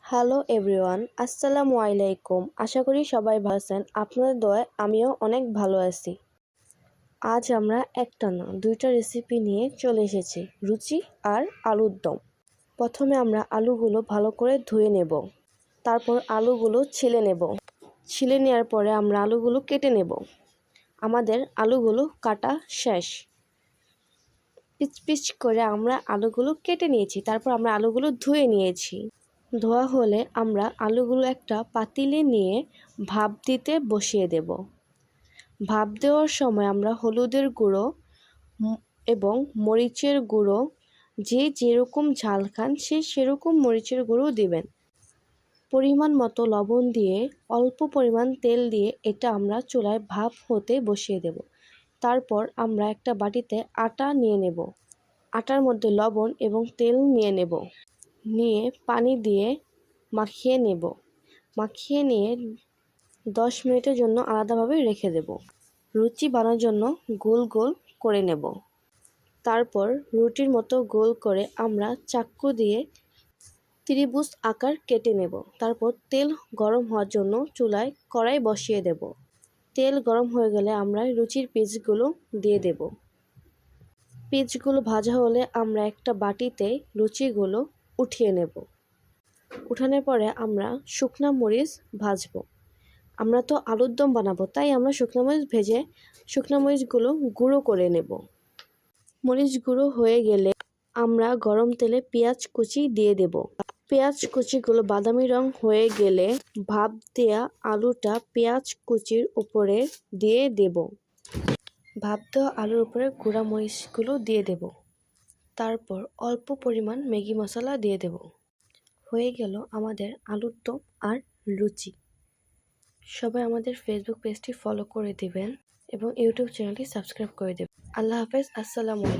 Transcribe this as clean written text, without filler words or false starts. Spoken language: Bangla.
হ্যালো এভরিওয়ান, আসসালামু আলাইকুম। আশা করি সবাই ভালো আছেন। আপনাদের দোয়ায় আমিও অনেক ভালো আছি। আজ আমরা একটা না দুইটা রেসিপি নিয়ে চলে এসেছি, লুচি আর আলুর দম। প্রথমে আমরা আলুগুলো ভালো করে ধুয়ে নেব, তারপর আলুগুলো ছিলে নেব। ছিলে নেওয়ার পরে আমরা আলুগুলো কেটে নেব। আমাদের আলুগুলো কাটা শেষ। পিচ পিচ করে আমরা আলুগুলো কেটে নিয়েছি, তারপর আমরা আলুগুলো ধুয়ে নিয়েছি। ধোয়া হলে আমরা আলুগুলো একটা পাতিলে নিয়ে ভাপ দিতে বসিয়ে দেব। ভাপ দেওয়ার সময় আমরা হলুদের গুঁড়ো এবং মরিচের গুঁড়ো, যে যেরকম ঝাল খান সে সেরকম মরিচের গুঁড়ো দিবেন। পরিমাণ মতো লবণ দিয়ে অল্প পরিমাণ তেল দিয়ে এটা আমরা চুলায় ভাপ হতে বসিয়ে দেব। তারপর আমরা একটা বাটিতে আটা নিয়ে নেব। আটার মধ্যে লবণ এবং তেল নিয়ে নেব, নিয়ে পানি দিয়ে মাখিয়ে নেব। মাখিয়ে নিয়ে 10 মিনিটের জন্য আলাদাভাবে রেখে দেব। লুচি বানানোর জন্য গোল গোল করে নেব। তারপর রুটির মতো গোল করে আমরা চাকু দিয়ে ত্রিভুজ আকার কেটে নেব। তারপর তেল গরম হওয়ার জন্য চুলায় কড়াই বসিয়ে দেব। তেল গরম হয়ে গেলে আমরা লুচির পিসগুলো দিয়ে দেব। পিসগুলো ভাজা হলে আমরা একটা বাটিতে লুচিগুলো উঠিয়ে নেব। উঠানোর পরে আমরা শুকনা মরিচ ভাজবো। আমরা তো আলুর দম বানাবো, তাই আমরা শুকনো মরিচ ভেজে শুকনো মরিচগুলো গুঁড়ো করে নেব। মরিচ গুঁড়ো হয়ে গেলে আমরা গরম তেলে পেঁয়াজ কুচি দিয়ে দেব। পেঁয়াজ কুচিগুলো বাদামি রং হয়ে গেলে ভাপ দেওয়া আলুটা পেঁয়াজ কুচির উপরে দিয়ে দেব। ভাপ দেওয়া আলুর উপরে গুঁড়া মরিচগুলো দিয়ে দেব। তারপর অল্প পরিমাণ ম্যাগি মশলা দিয়ে দেব। হয়ে গেল আমাদের আলুর দম আর লুচি। সবাই আমাদের ফেসবুক পেজটি ফলো করে দিবেন এবং ইউটিউব চ্যানেলটি সাবস্ক্রাইব করে দেবেন। আল্লাহ হাফেজ, আসসালামু আলাইকুম।